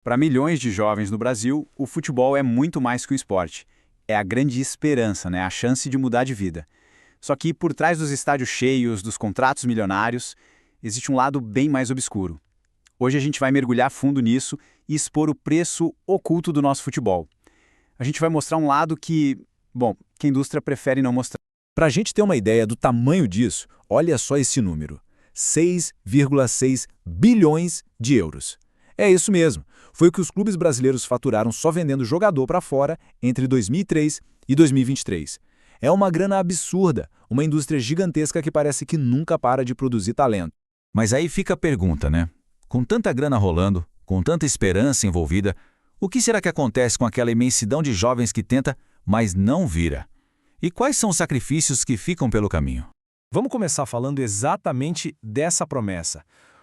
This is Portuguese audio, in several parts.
Para milhões de jovens no Brasil, o futebol é muito mais que um esporte. É a grande esperança, né? A chance de mudar de vida. Só que por trás dos estádios cheios, dos contratos milionários, existe um lado bem mais obscuro. Hoje a gente vai mergulhar fundo nisso e expor o preço oculto do nosso futebol. A gente vai mostrar um lado que a indústria prefere não mostrar. Para a gente ter uma ideia do tamanho disso, olha só esse número: 6,6 bilhões de euros. É isso mesmo, foi o que os clubes brasileiros faturaram só vendendo jogador para fora entre 2003 e 2023. É uma grana absurda, uma indústria gigantesca que parece que nunca para de produzir talento. Mas aí fica a pergunta, né? Com tanta grana rolando, com tanta esperança envolvida, o que será que acontece com aquela imensidão de jovens que tenta, mas não vira? E quais são os sacrifícios que ficam pelo caminho? Vamos começar falando exatamente dessa promessa.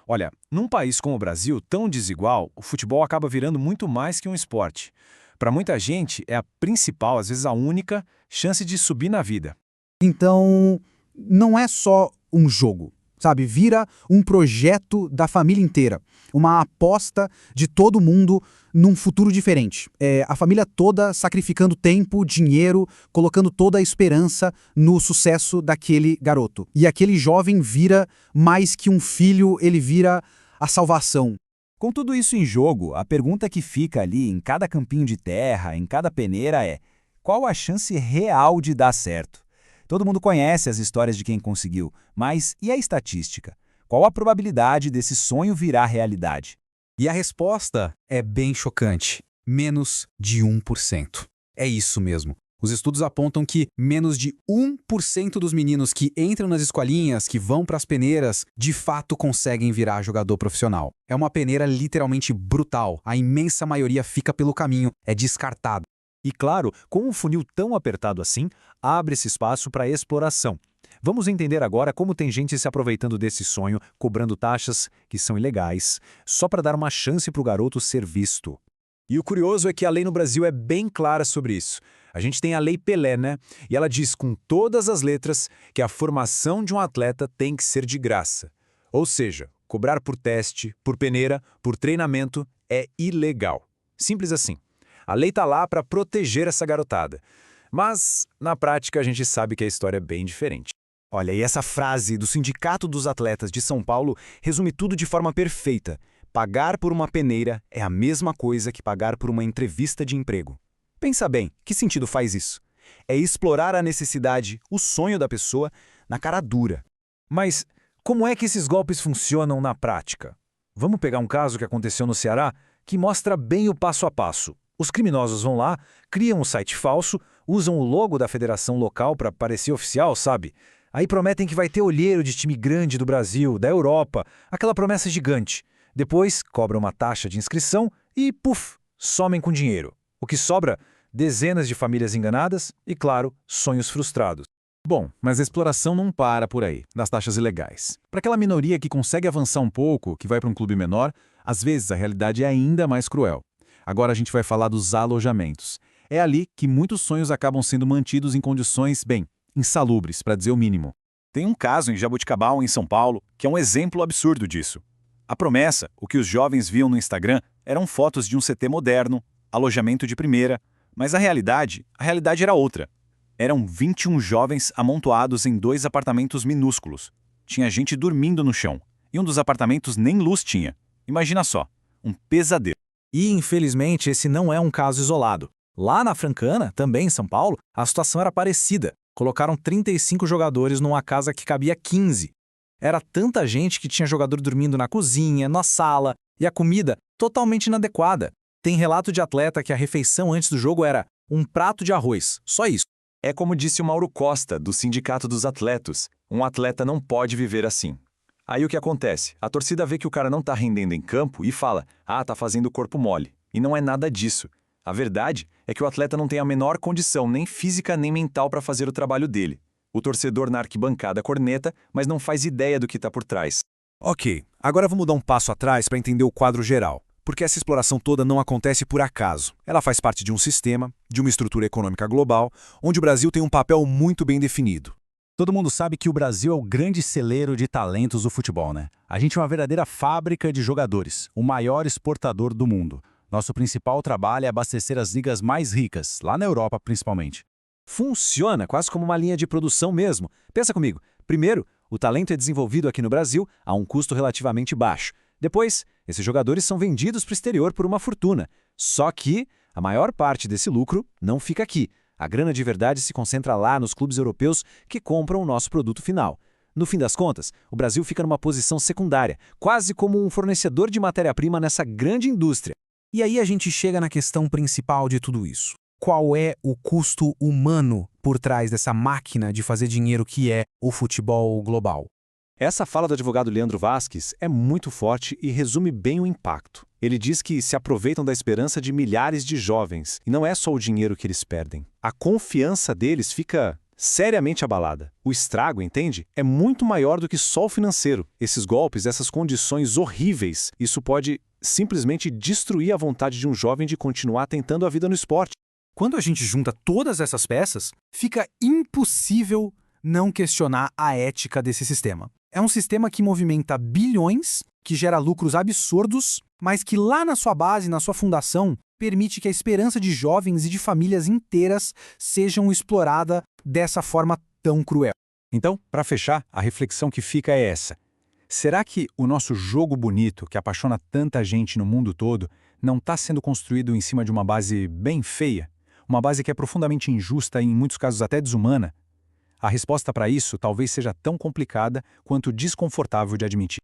Olha, num país como o Brasil, tão desigual, o futebol acaba virando muito mais que um esporte. Para muita gente, é a principal, às vezes a única, chance de subir na vida. Então, não é só um jogo, sabe? Vira um projeto da família inteira. Uma aposta de todo mundo num futuro diferente. A família toda sacrificando tempo, dinheiro, colocando toda a esperança no sucesso daquele garoto. E aquele jovem vira mais que um filho, ele vira a salvação. Com tudo isso em jogo, a pergunta que fica ali em cada campinho de terra, em cada peneira é: qual a chance real de dar certo? Todo mundo conhece as histórias de quem conseguiu, mas e a estatística? Qual a probabilidade desse sonho virar realidade? E a resposta é bem chocante: menos de 1%. É isso mesmo. Os estudos apontam que menos de 1% dos meninos que entram nas escolinhas, que vão para as peneiras, de fato conseguem virar jogador profissional. É uma peneira literalmente brutal. A imensa maioria fica pelo caminho, é descartado. E claro, com um funil tão apertado assim, abre-se espaço para exploração. Vamos entender agora como tem gente se aproveitando desse sonho, cobrando taxas que são ilegais, só para dar uma chance para o garoto ser visto. E o curioso é que a lei no Brasil é bem clara sobre isso. A gente tem a Lei Pelé, né? E ela diz com todas as letras que a formação de um atleta tem que ser de graça. Ou seja, cobrar por teste, por peneira, por treinamento é ilegal. Simples assim. A lei está lá para proteger essa garotada. Mas, na prática, a gente sabe que a história é bem diferente. Olha, e essa frase do Sindicato dos Atletas de São Paulo resume tudo de forma perfeita. Pagar por uma peneira é a mesma coisa que pagar por uma entrevista de emprego. Pensa bem, que sentido faz isso? É explorar a necessidade, o sonho da pessoa, na cara dura. Mas como é que esses golpes funcionam na prática? Vamos pegar um caso que aconteceu no Ceará que mostra bem o passo a passo. Os criminosos vão lá, criam um site falso, usam o logo da federação local para parecer oficial, sabe? Aí prometem que vai ter olheiro de time grande do Brasil, da Europa, aquela promessa gigante. Depois cobram uma taxa de inscrição e, puf, somem com dinheiro. O que sobra? Dezenas de famílias enganadas e, claro, sonhos frustrados. Bom, mas a exploração não para por aí, das taxas ilegais. Para aquela minoria que consegue avançar um pouco, que vai para um clube menor, às vezes a realidade é ainda mais cruel. Agora a gente vai falar dos alojamentos. É ali que muitos sonhos acabam sendo mantidos em condições, insalubres, para dizer o mínimo. Tem um caso em Jaboticabal, em São Paulo, que é um exemplo absurdo disso. A promessa, o que os jovens viam no Instagram, eram fotos de um CT moderno, alojamento de primeira, mas a realidade era outra. Eram 21 jovens amontoados em 2 apartamentos minúsculos. Tinha gente dormindo no chão, e um dos apartamentos nem luz tinha. Imagina só, um pesadelo. E, infelizmente, esse não é um caso isolado. Lá na Francana, também em São Paulo, a situação era parecida. Colocaram 35 jogadores numa casa que cabia 15. Era tanta gente que tinha jogador dormindo na cozinha, na sala, e a comida totalmente inadequada. Tem relato de atleta que a refeição antes do jogo era um prato de arroz, só isso. É como disse o Mauro Costa, do Sindicato dos Atletas, um atleta não pode viver assim. Aí o que acontece? A torcida vê que o cara não tá rendendo em campo e fala: tá fazendo o corpo mole. E não é nada disso. A verdade é que o atleta não tem a menor condição, nem física nem mental, para fazer o trabalho dele. O torcedor na arquibancada corneta, mas não faz ideia do que tá por trás. Ok, agora vamos dar um passo atrás para entender o quadro geral. Porque essa exploração toda não acontece por acaso. Ela faz parte de um sistema, de uma estrutura econômica global, onde o Brasil tem um papel muito bem definido. Todo mundo sabe que o Brasil é o grande celeiro de talentos do futebol, né? A gente é uma verdadeira fábrica de jogadores, o maior exportador do mundo. Nosso principal trabalho é abastecer as ligas mais ricas, lá na Europa principalmente. Funciona quase como uma linha de produção mesmo. Pensa comigo. Primeiro, o talento é desenvolvido aqui no Brasil a um custo relativamente baixo. Depois, esses jogadores são vendidos para o exterior por uma fortuna. Só que a maior parte desse lucro não fica aqui. A grana de verdade se concentra lá nos clubes europeus que compram o nosso produto final. No fim das contas, o Brasil fica numa posição secundária, quase como um fornecedor de matéria-prima nessa grande indústria. E aí a gente chega na questão principal de tudo isso. Qual é o custo humano por trás dessa máquina de fazer dinheiro que é o futebol global? Essa fala do advogado Leandro Vasques é muito forte e resume bem o impacto. Ele diz que se aproveitam da esperança de milhares de jovens, e não é só o dinheiro que eles perdem. A confiança deles fica seriamente abalada. O estrago, entende? É muito maior do que só o financeiro. Esses golpes, essas condições horríveis, isso pode simplesmente destruir a vontade de um jovem de continuar tentando a vida no esporte. Quando a gente junta todas essas peças, fica impossível não questionar a ética desse sistema. É um sistema que movimenta bilhões, que gera lucros absurdos, mas que lá na sua base, na sua fundação, permite que a esperança de jovens e de famílias inteiras sejam explorada dessa forma tão cruel. Então, para fechar, a reflexão que fica é essa. Será que o nosso jogo bonito, que apaixona tanta gente no mundo todo, não está sendo construído em cima de uma base bem feia? Uma base que é profundamente injusta e, em muitos casos, até desumana? A resposta para isso talvez seja tão complicada quanto desconfortável de admitir.